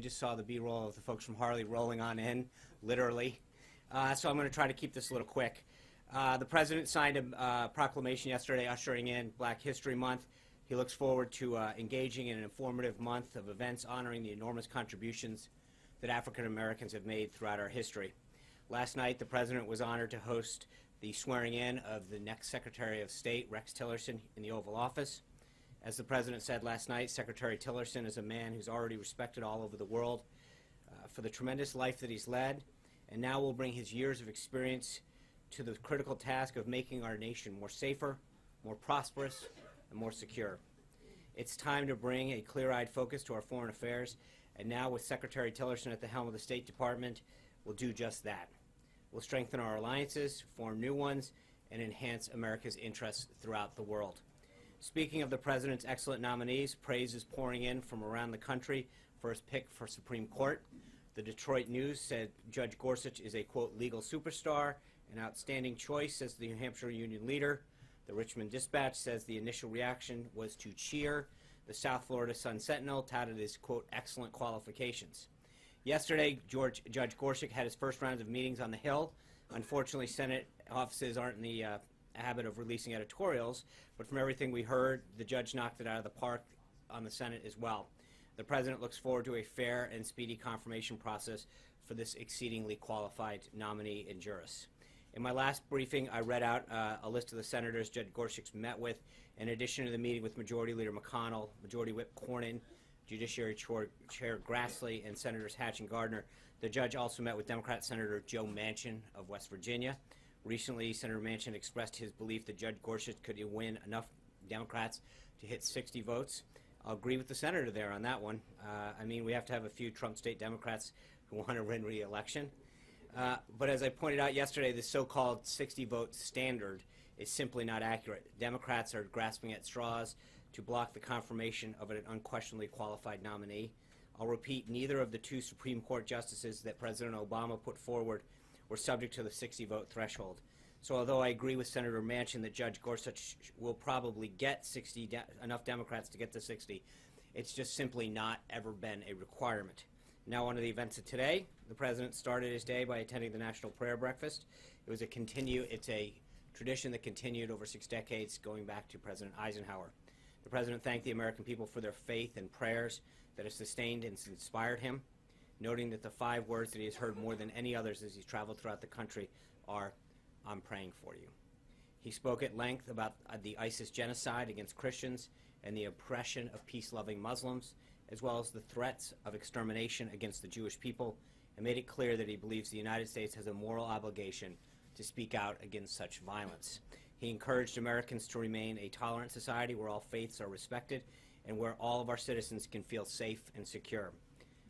just saw the B-roll of the folks from Harley rolling on in, literally. So I'm going to try to keep this a little quick. The President signed a proclamation yesterday ushering in Black History Month. He looks forward to engaging in an informative month of events honoring the enormous contributions that African Americans have made throughout our history. Last night, the President was honored to host the swearing-in of the next Secretary of State, Rex Tillerson, in the Oval Office. As the President said last night, Secretary Tillerson is a man who's already respected all over the world for the tremendous life that he's led, and now will bring his years of experience to the critical task of making our nation more safer, more prosperous, and more secure. It's time to bring a clear-eyed focus to our foreign affairs, and now with Secretary Tillerson at the helm of the State Department, we'll do just that. We'll strengthen our alliances, form new ones, and enhance America's interests throughout the world. Speaking of the President's excellent nominees, praise is pouring in from around the country for his pick for Supreme Court. The Detroit News said Judge Gorsuch is a, quote, legal superstar, an outstanding choice, says the New Hampshire Union leader. The Richmond Dispatch says the initial reaction was to cheer. The South Florida Sun-Sentinel touted his, quote, excellent qualifications. Yesterday, Judge Gorsuch had his first round of meetings on the Hill. Unfortunately, Senate offices aren't in the habit of releasing editorials, but from everything we heard, the judge knocked it out of the park on the Senate as well. The President looks forward to a fair and speedy confirmation process for this exceedingly qualified nominee and jurist. In my last briefing, I read out a list of the senators Judge Gorsuch met with, in addition to the meeting with Majority Leader McConnell, Majority Whip Cornyn, Judiciary Chair Grassley, and Senators Hatch and Gardner. The judge also met with Democrat Senator Joe Manchin of West Virginia. Recently, Senator Manchin expressed his belief that Judge Gorsuch could win enough Democrats to hit 60 votes. I'll agree with the senator there on that one. I mean, we have to have a few Trump state Democrats who want to win re-election. But as I pointed out yesterday, the so-called 60-vote standard is simply not accurate. Democrats are grasping at straws to block the confirmation of an unquestionably qualified nominee. I'll repeat, neither of the two Supreme Court justices that President Obama put forward were subject to the 60-vote threshold. So although I agree with Senator Manchin that Judge Gorsuch will probably get enough Democrats to get to 60, it's just simply not ever been a requirement. Now on to the events of today. The President started his day by attending the National Prayer Breakfast. It's a tradition that continued over 6 decades, going back to President Eisenhower. The President thanked the American people for their faith and prayers that have sustained and inspired him, noting that the 5 words that he has heard more than any others as he's traveled throughout the country are, "I'm praying for you." He spoke at length about the ISIS genocide against Christians and the oppression of peace-loving Muslims, as well as the threats of extermination against the Jewish people, and made it clear that he believes the United States has a moral obligation to speak out against such violence. He encouraged Americans to remain a tolerant society where all faiths are respected and where all of our citizens can feel safe and secure.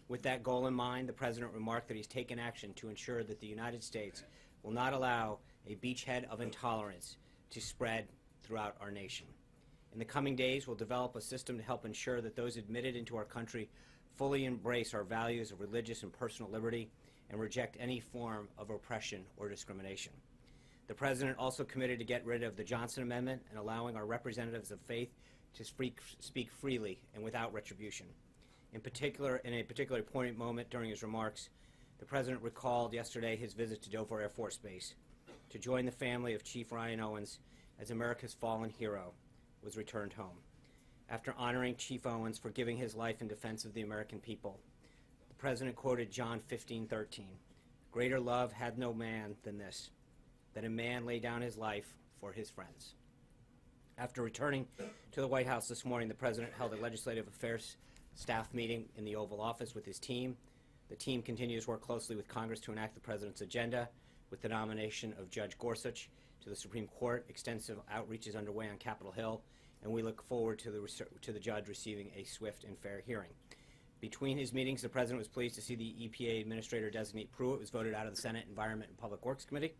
With that goal in mind, the President remarked that he's taken action to ensure that the United States will not allow a beachhead of intolerance to spread throughout our nation. In the coming days, we'll develop a system to help ensure that those admitted into our country fully embrace our values of religious and personal liberty and reject any form of oppression or discrimination. The President also committed to get rid of the Johnson Amendment and allowing our representatives of faith to speak freely and without retribution. In a particularly poignant moment during his remarks, the President recalled yesterday his visit to Dover Air Force Base to join the family of Chief Ryan Owens as America's fallen hero was returned home. After honoring Chief Owens for giving his life in defense of the American people, the President quoted John 15:13, "Greater love had no man than this, that a man lay down his life for his friends." After returning to the White House this morning, the President held a legislative affairs staff meeting in the Oval Office with his team. The team continues to work closely with Congress to enact the President's agenda. With the nomination of Judge Gorsuch to the Supreme Court, extensive outreach is underway on Capitol Hill, and we look forward to the judge receiving a swift and fair hearing. Between his meetings, the President was pleased to see the EPA Administrator-designate Pruitt was voted out of the Senate Environment and Public Works Committee.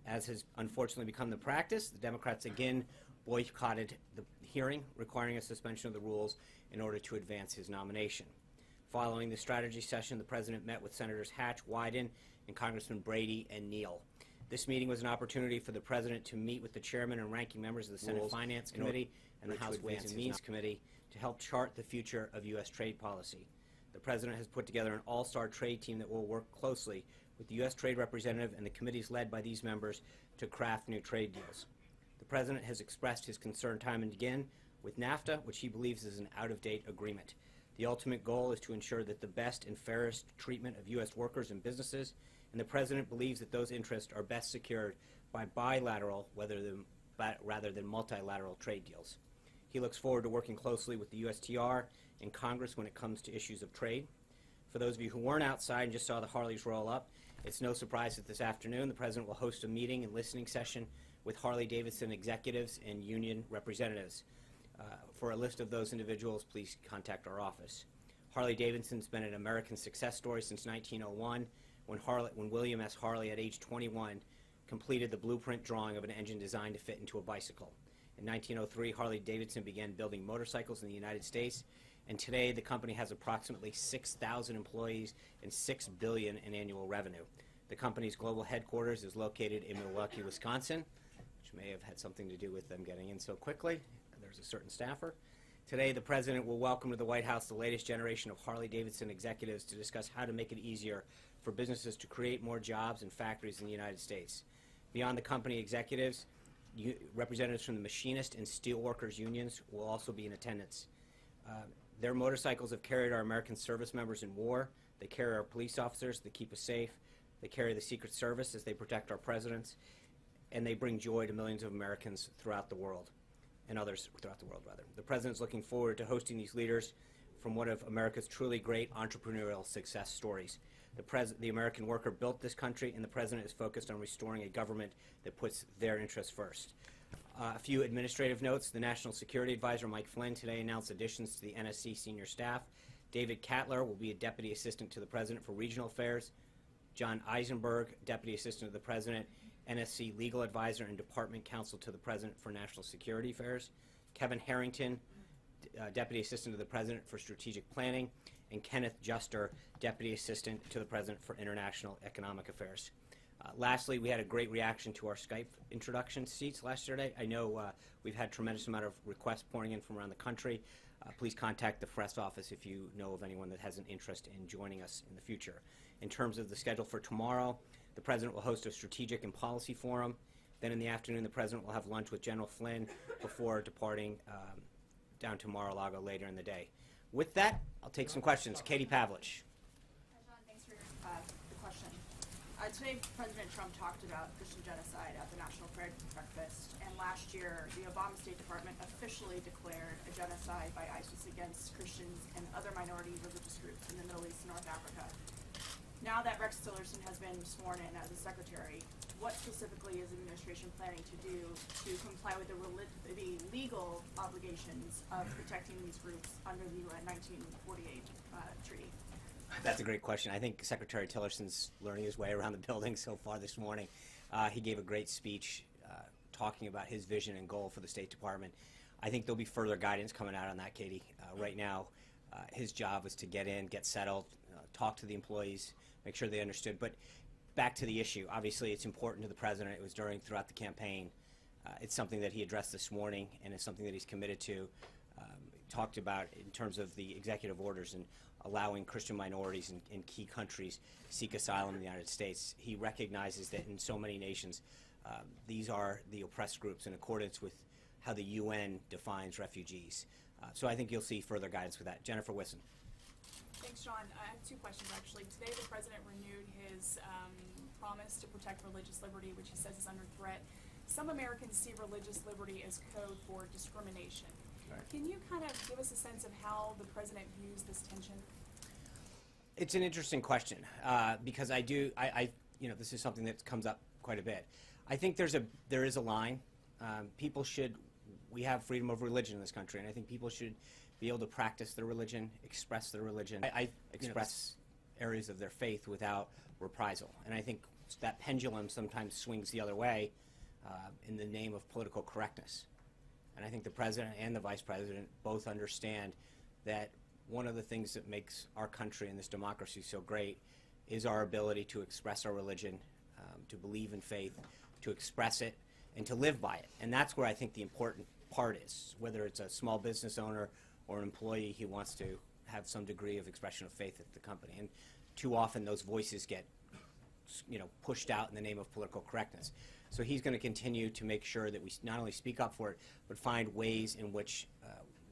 As has unfortunately become the practice, the Democrats again boycotted the hearing, requiring a suspension of the rules in order to advance his nomination. Following the strategy session, the President met with Senators Hatch, Wyden, and Congressman Brady and Neal. This meeting was an opportunity for the President to meet with the chairman and ranking members of the Senate Finance Committee and the House Ways and Means Committee to help chart the future of U.S. trade policy. The President has put together an all-star trade team that will work closely with the U.S. Trade Representative and the committees led by these members to craft new trade deals. The President has expressed his concern time and again with NAFTA, which he believes is an out-of-date agreement. The ultimate goal is to ensure that the best and fairest treatment of U.S. workers and businesses, and the President believes that those interests are best secured by bilateral rather than multilateral trade deals. He looks forward to working closely with the USTR and Congress when it comes to issues of trade. For those of you who weren't outside and just saw the Harleys roll up, it's no surprise that this afternoon the President will host a meeting and listening session with Harley-Davidson executives and union representatives. For a list of those individuals, please contact our office. Harley-Davidson's been an American success story since 1901 when William S. Harley, at age 21, completed the blueprint drawing of an engine designed to fit into a bicycle. In 1903, Harley-Davidson began building motorcycles in the United States, and today the company has approximately 6,000 employees and $6 billion in annual revenue. The company's global headquarters is located in Milwaukee, Wisconsin, which may have had something to do with them getting in so quickly. There's a certain staffer. Today, the President will welcome to the White House the latest generation of Harley-Davidson executives to discuss how to make it easier for businesses to create more jobs and factories in the United States. Beyond the company executives, representatives from the machinist and steelworkers unions will also be in attendance. Their motorcycles have carried our American service members in war. They carry our police officers. They keep us safe. They carry the Secret Service as they protect our presidents. And they bring joy to millions of Americans throughout the world, and others throughout the world, rather. The President's looking forward to hosting these leaders from one of America's truly great entrepreneurial success stories. The American worker built this country, and the President is focused on restoring a government that puts their interests first. A few administrative notes. The National Security Advisor, Mike Flynn, today announced additions to the NSC senior staff. David Cattler will be a Deputy Assistant to the President for Regional Affairs. John Eisenberg, Deputy Assistant to the President, NSC Legal Advisor and Department Counsel to the President for National Security Affairs. Kevin Harrington, Deputy Assistant to the President for Strategic Planning, and Kenneth Juster, Deputy Assistant to the President for International Economic Affairs. Lastly, we had a great reaction to our Skype introduction seats last yesterday. I know we've had a tremendous amount of requests pouring in from around the country. Please contact the press office if you know of anyone that has an interest in joining us in the future. In terms of the schedule for tomorrow, the President will host a strategic and policy forum. Then in the afternoon, the President will have lunch with General Flynn before departing down to Mar-a-Lago later in the day. With that, I'll take some questions. Katie Pavlich. Hi, John. Thanks for the question. Today, President Trump talked about Christian genocide at the National Prayer Breakfast, and last year, the Obama State Department officially declared a genocide by ISIS against Christians and other minority religious groups in the Middle East and North Africa. Now that Rex Tillerson has been sworn in as a secretary, what specifically is the administration planning to do to comply with the legal obligations of protecting these groups under the 1948 treaty? That's a great question. I think Secretary Tillerson's learning his way around the building so far this morning. He gave a great speech talking about his vision and goal for the State Department. I think there'll be further guidance coming out on that, Katie. Right now, his job was to get in, get settled, talk to the employees, make sure they understood. But back to the issue. Obviously, it's important to the President. It was throughout the campaign. It's something that he addressed this morning, and it's something that he's committed to. Talked about in terms of the executive orders and allowing Christian minorities in key countries seek asylum in the United States. He recognizes that in so many nations, these are the oppressed groups in accordance with how the UN defines refugees. So I think you'll see further guidance with that. Jennifer Wisson. Thanks, John. I have two questions, actually. Today, the President renewed his promise to protect religious liberty, which he says is under threat. Some Americans see religious liberty as code for discrimination. Can you kind of give us a sense of how the President views this tension? It's an interesting question because this is something that comes up quite a bit. I think there is a line. We have freedom of religion in this country, and I think people should be able to practice their religion, express their religion, express areas of their faith without reprisal. And I think that pendulum sometimes swings the other way in the name of political correctness. And I think the President and the Vice President both understand that one of the things that makes our country and this democracy so great is our ability to express our religion, to believe in faith, to express it, and to live by it. And that's where I think the important part is, whether it's a small business owner or an employee who wants to have some degree of expression of faith at the company. And too often those voices get, pushed out in the name of political correctness. So he's going to continue to make sure that we not only speak up for it, but find ways in which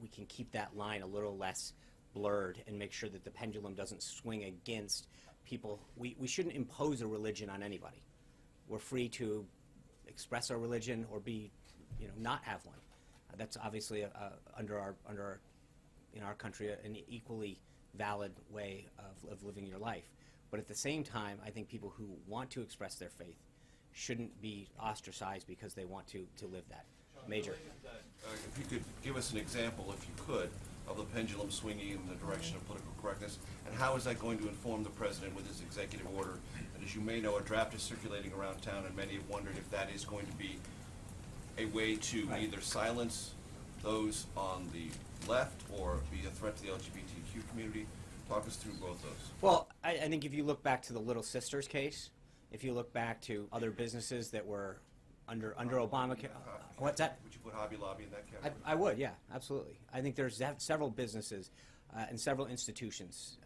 we can keep that line a little less blurred and make sure that the pendulum doesn't swing against people. We shouldn't impose a religion on anybody. We're free to express our religion or be, not have one. That's obviously in our country an equally valid way of living your life. But at the same time, I think people who want to express their faith shouldn't be ostracized because they want to live that. Major. If you could give us an example, if you could, of the pendulum swinging in the direction of political correctness, and how is that going to inform the president with his executive order? And as you may know, a draft is circulating around town, and many have wondered if that is going to be a way to either silence those on the left or be a threat to the LGBTQ community. Talk us through both those. Well, I think if you look back to the Little Sisters case, if you look back to other businesses that were under Obamacare, what's that? Would you put Hobby Lobby in that category? I would, yeah, absolutely. I think there's several businesses and several institutions,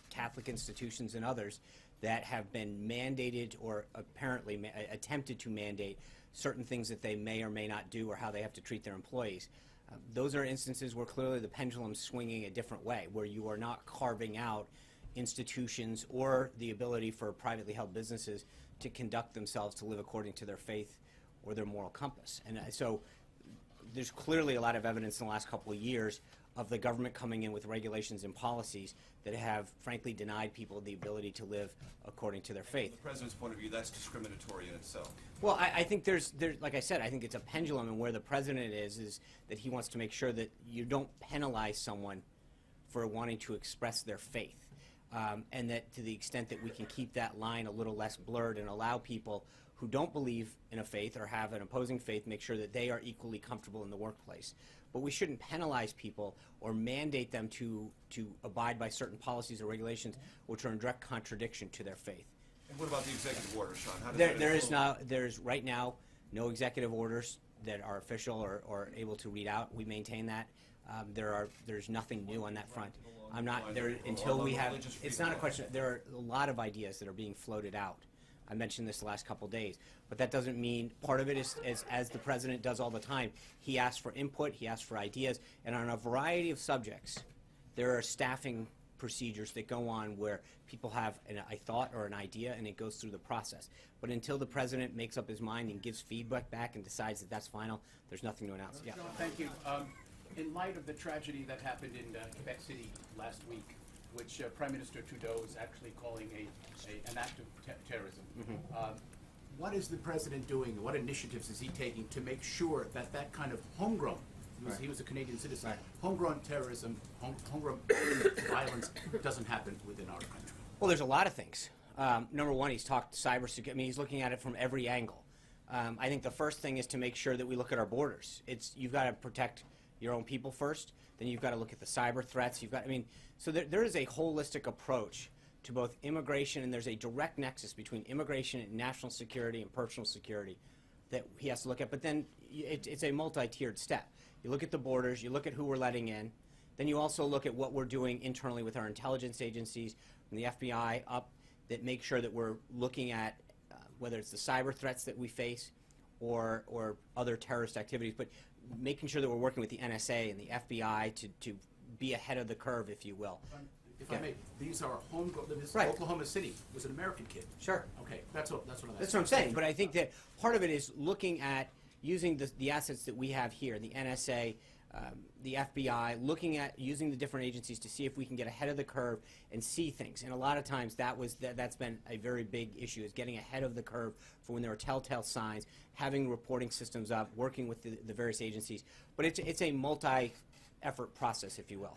Catholic institutions and others, that have been mandated or apparently attempted to mandate certain things that they may or may not do or how they have to treat their employees. Those are instances where clearly the pendulum's swinging a different way, where you are not carving out institutions or the ability for privately held businesses to conduct themselves to live according to their faith or their moral compass. And so there's clearly a lot of evidence in the last couple of years of the government coming in with regulations and policies that have, frankly, denied people the ability to live according to their faith. From the president's point of view, that's discriminatory in itself. Well, I think there's, like I said, I think it's a pendulum, and where the president is that he wants to make sure that you don't penalize someone for wanting to express their faith. And that to the extent that we can keep that line a little less blurred and allow people who don't believe in a faith or have an opposing faith, make sure that they are equally comfortable in the workplace. But we shouldn't penalize people or mandate them to abide by certain policies or regulations which are in direct contradiction to their faith. And what about the executive order, Sean? How does There's right now no executive orders that are official or able to read out. We maintain that. There's nothing new on that front. I'm not there until we have. It's not a question. There are a lot of ideas that are being floated out. I mentioned this the last couple of days, but that doesn't mean part of it is as the president does all the time. He asks for input, he asks for ideas, and on a variety of subjects, there are staffing procedures that go on where people have a thought or an idea, and it goes through the process. But until the president makes up his mind and gives feedback back and decides that that's final, there's nothing to announce. Yeah. John, thank you. In light of the tragedy that happened in Quebec City last week, which Prime Minister Trudeau is actually calling an act of terrorism, what is the president doing? What initiatives is he taking to make sure that that kind of homegrown, he was a Canadian citizen, homegrown terrorism, homegrown violence doesn't happen within our country? Well, there's a lot of things. Number one, he's talked cybersecurity. I mean, he's looking at it from every angle. I think the first thing is to make sure that we look at our borders. You've got to protect your own people first, then you've got to look at the cyber threats. So there is a holistic approach to both immigration, and there's a direct nexus between immigration and national security and personal security that he has to look at. But then it's a multi-tiered step. You look at the borders, you look at who we're letting in, then you also look at what we're doing internally with our intelligence agencies, from the FBI up, that make sure that we're looking at whether it's the cyber threats that we face or other terrorist activities, but making sure that we're working with the NSA and the FBI to be ahead of the curve, if you will. If I may, these are homegrown. Right. Oklahoma City was an American kid. Sure. Okay, that's what I'm asking. That's what I'm saying. But I think that part of it is looking at using the assets that we have here, the NSA, the FBI, looking at using the different agencies to see if we can get ahead of the curve and see things. And a lot of times that's been a very big issue, is getting ahead of the curve for when there are telltale signs, having reporting systems up, working with the various agencies. But it's a multi-effort process, if you will.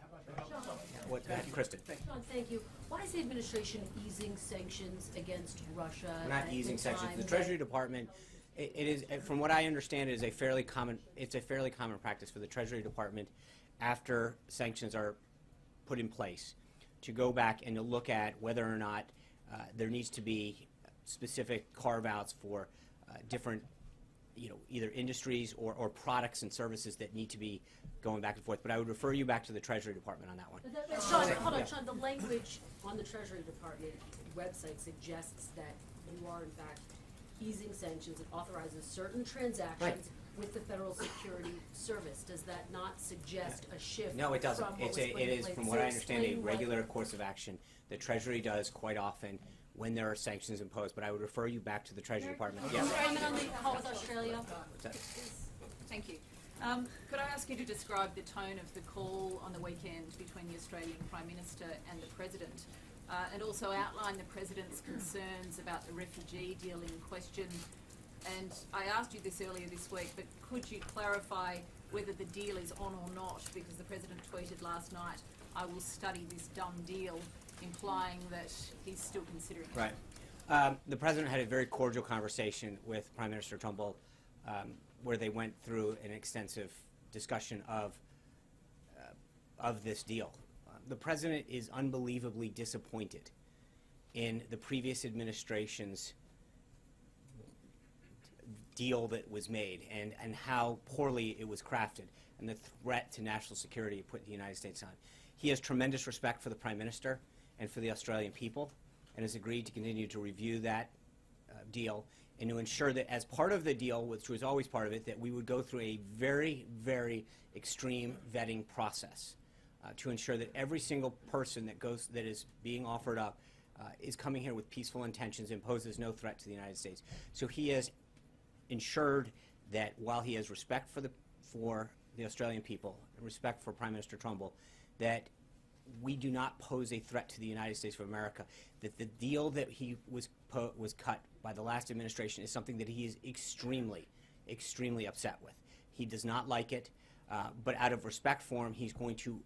Kristen. John, thank you. Why is the administration easing sanctions against Russia? We're not easing sanctions. The Treasury Department, it is, from what I understand, it's a fairly common practice for the Treasury Department, after sanctions are put in place, to go back and to look at whether or not there needs to be specific carve-outs for different either industries or products and services that need to be going back and forth. But I would refer you back to the Treasury Department on that one. But Sean, hold on, Sean, the language on the Treasury Department website suggests that you are in fact easing sanctions. It authorizes certain transactions Right. with the Federal Security Service. Does that not suggest a shift? No, it doesn't. from what was It put in is, place? from So what I understand, a explain why- regular course of action the Treasury does quite often when there are sanctions imposed. But I would refer you back to the Treasury Department. Can you Yes. comment on the call with Australia? What's that? Thank you. Could I ask you to describe the tone of the call on the weekend between the Australian Prime Minister and the President, and also outline the President's concerns about the refugee deal in question? And I asked you this earlier this week, but could you clarify whether the deal is on or not? Because the President tweeted last night, "I will study this dumb deal," implying that he's still considering it. Right. The President had a very cordial conversation with Prime Minister Trumbull where they went through an extensive discussion of this deal. The President is unbelievably disappointed in the previous administration's deal that was made and how poorly it was crafted and the threat to national security it put the United States on. He has tremendous respect for the Prime Minister and for the Australian people and has agreed to continue to review that deal and to ensure that as part of the deal, which was always part of it, that we would go through a very, very extreme vetting process to ensure that every single person that is being offered up is coming here with peaceful intentions and poses no threat to the United States. So he has ensured that while he has respect for the Australian people, and respect for Prime Minister Trumbull, that we do not pose a threat to the United States of America, that the deal that he was cut by the last administration is something that he is extremely, extremely upset with. He does not like it, but out of respect for him, he's going to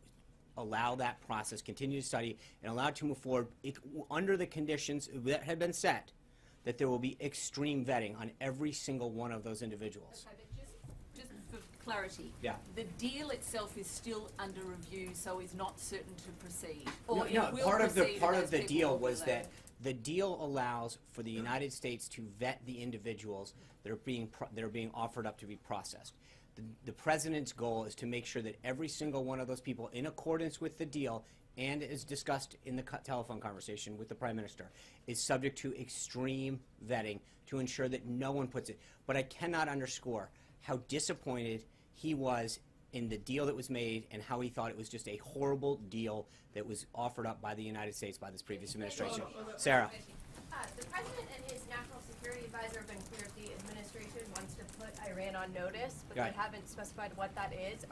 allow that process, continue to study, and allow it to move forward under the conditions that have been set, that there will be extreme vetting on every single one of those individuals. Okay, but just for clarity, Yeah. the deal itself is still under review, so is not certain to proceed. No, Or it will part of proceed and those the people deal will be was allowed. that the deal allows for the United States to vet the individuals that are being offered up to be processed. The President's goal is to make sure that every single one of those people, in accordance with the deal, and as discussed in the telephone conversation with the Prime Minister, is subject to extreme vetting to ensure that no one puts it. But I cannot underscore how disappointed he was in the deal that was made and how he thought it was just a horrible deal that was offered up by the United States by this previous administration. Sarah. The President and his National Security Advisor have been clear that the administration wants to put Iran on notice, but Right. they haven't specified what that is.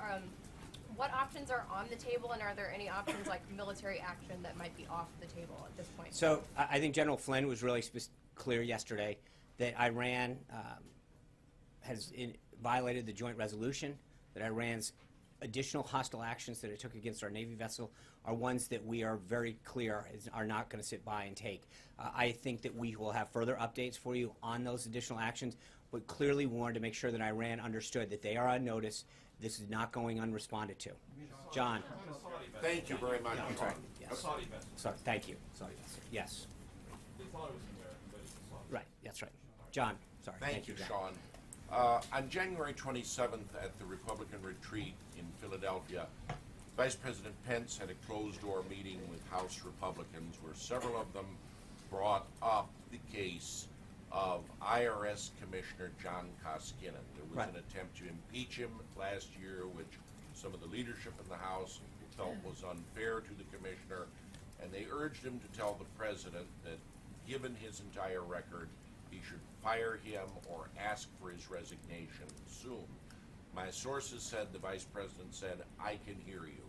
What options are on the table, and are there any options like military action that might be off the table at this point? So I think General Flynn was really clear yesterday that Iran has violated the joint resolution, that Iran's additional hostile actions that it took against our Navy vessel are ones that we are very clear are not going to sit by and take. I think that we will have further updates for you on those additional actions, but clearly we wanted to make sure that Iran understood that they are on notice. This is not going unresponded to. John. Thank you very much. I'm sorry. Yes. Sorry. Thank you. Sorry. Yes. Right. That's right. John. Sorry. Thank you, John. Sean. On January 27th at the Republican retreat in Philadelphia, Vice President Pence had a closed-door meeting with House Republicans where several of them brought up the case of IRS Commissioner John Koskinen. There was Right. an attempt to impeach him last year, which some of the leadership in the House felt was unfair to the commissioner, and they urged him to tell the president that given his entire record, he should fire him or ask for his resignation soon. My sources said the vice president said, "I can hear you."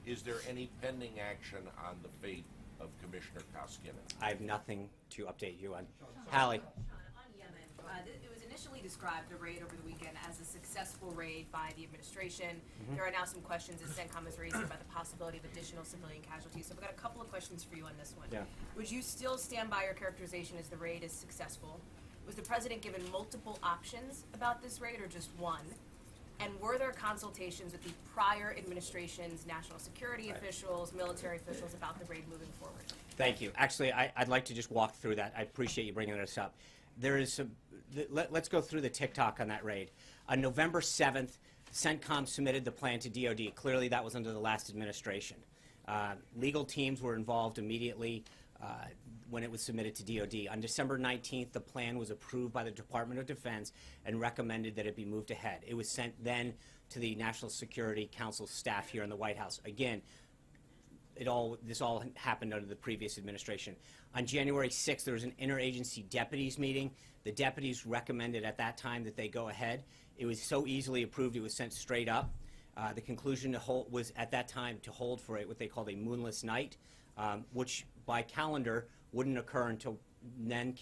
Is there any pending action on the fate of Commissioner Koskinen? I have nothing to update you on. Hallie. On Yemen, it was initially described, the raid over the weekend, as a successful raid by the administration. There are now some questions that CENTCOM is raising about the possibility of additional civilian casualties. So I've got a couple of questions for you on this one. Yeah. Would you still stand by your characterization as the raid is successful? Was the president given multiple options about this raid or just one? And were there consultations with the prior administration's national security officials, military officials about the raid moving forward? Thank you. Actually, I'd like to just walk through that. I appreciate you bringing this up. There is let's go through the TikTok on that raid. On November 7th, CENTCOM submitted the plan to DOD. Clearly, that was under the last administration. Legal teams were involved immediately when it was submitted to DOD. On December 19th, the plan was approved by the Department of Defense and recommended that it be moved ahead. It was sent then to the National Security Council staff here in the White House. Again, this all happened under the previous administration. On January 6th, there was an interagency deputies meeting. The deputies recommended at that time that they go ahead. It was so easily approved, it was sent straight up. The conclusion was at that time to hold for what they called a moonless night, which by calendar wouldn't occur until then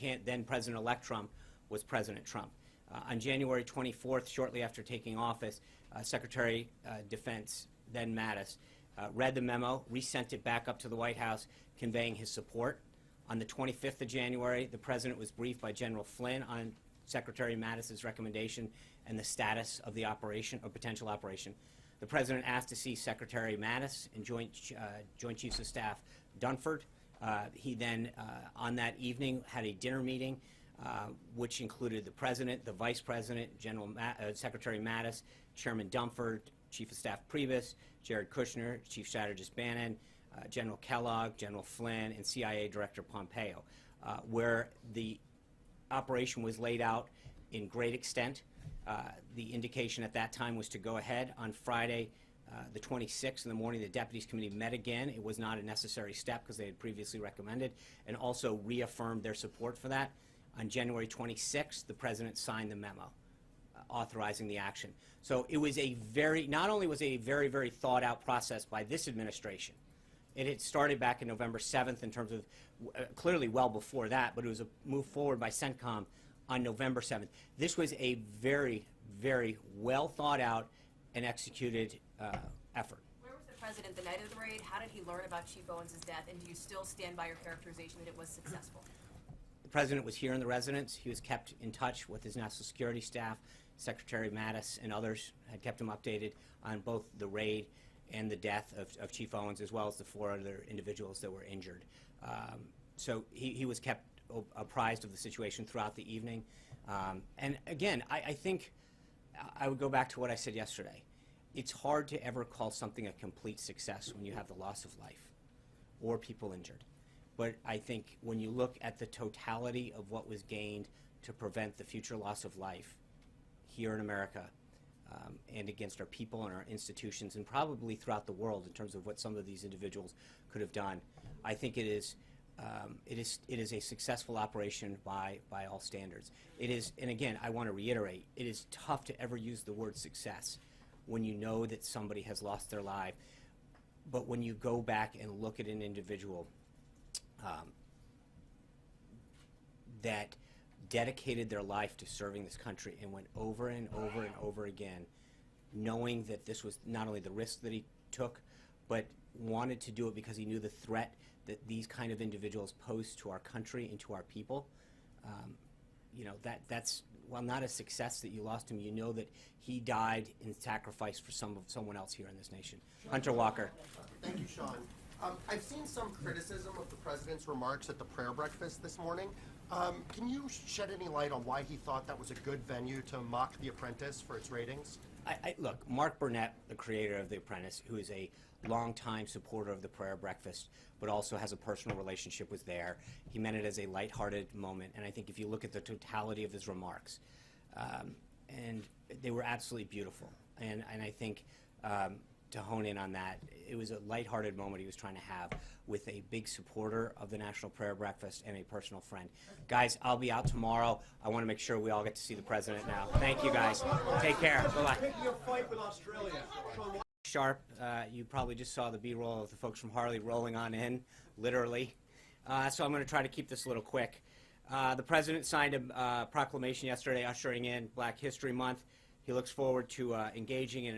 President-elect Trump was President Trump. On January 24th, shortly after taking office, Secretary Defense, then Mattis, read the memo, resent it back up to the White House, conveying his support. On the 25th of January, the President was briefed by General Flynn on Secretary Mattis's recommendation and the status of the operation, or potential operation. The President asked to see Secretary Mattis and Joint Chiefs of Staff Dunford. He then, on that evening, had a dinner meeting, which included the President, the Vice President, Secretary Mattis, Chairman Dunford, Chief of Staff Priebus, Jared Kushner, Chief Strategist Bannon, General Kellogg, General Flynn, and CIA Director Pompeo, where the operation was laid out in great extent. The indication at that time was to go ahead. On Friday, the 26th in the morning, the Deputies Committee met again. It was not a necessary step because they had previously recommended, and also reaffirmed their support for that. On January 26th, the President signed the memo authorizing the action. So it was not only was it a very, very thought out process by this administration, it had started back in November 7th in terms of, clearly well before that, but it was a move forward by CENTCOM on November 7th. This was a very, very well thought out and executed effort. Where was the President the night of the raid? How did he learn about Chief Owens' death? And do you still stand by your characterization that it was successful? The President was here in the residence. He was kept in touch with his national security staff. Secretary Mattis and others had kept him updated on both the raid and the death of Chief Owens, as well as the 4 other individuals that were injured. So he was kept apprised of the situation throughout the evening. And again, I think I would go back to what I said yesterday. It's hard to ever call something a complete success when you have the loss of life or people injured. But I think when you look at the totality of what was gained to prevent the future loss of life here in America, and against our people and our institutions, and probably throughout the world in terms of what some of these individuals could have done, I think it is a successful operation by all standards. It is, and again, I want to reiterate, it is tough to ever use the word success when you know that somebody has lost their life. But when you go back and look at an individual that dedicated their life to serving this country and went over and over and over again, knowing that this was not only the risk that he took, but wanted to do it because he knew the threat that these kind of individuals pose to our country and to our people. You know, that's, while not a success that you lost him, you know that he died in sacrifice for someone else here in this nation. Hunter Walker. Thank you, Sean. I've seen some criticism of the President's remarks at the prayer breakfast this morning. Can you shed any light on why he thought that was a good venue to mock The Apprentice for its ratings? Look, Mark Burnett, the creator of The Apprentice, who is a longtime supporter of the prayer breakfast, but also has a personal relationship, was there. He meant it as a lighthearted moment, and I think if you look at the totality of his remarks, and they were absolutely beautiful. And I think to hone in on that, it was a lighthearted moment he was trying to have with a big supporter of the National Prayer Breakfast and a personal friend. Guys, I'll be out tomorrow. I want to make sure we all get to see the President now. Thank you, guys. Take care. Bye-bye. Picking a fight with Australia. Sean, Sharp, you probably just saw the B-roll of the folks from Harley rolling on in, literally. So I'm going to try to keep this a little quick. The President signed a proclamation yesterday ushering in Black History Month. He looks forward to engaging in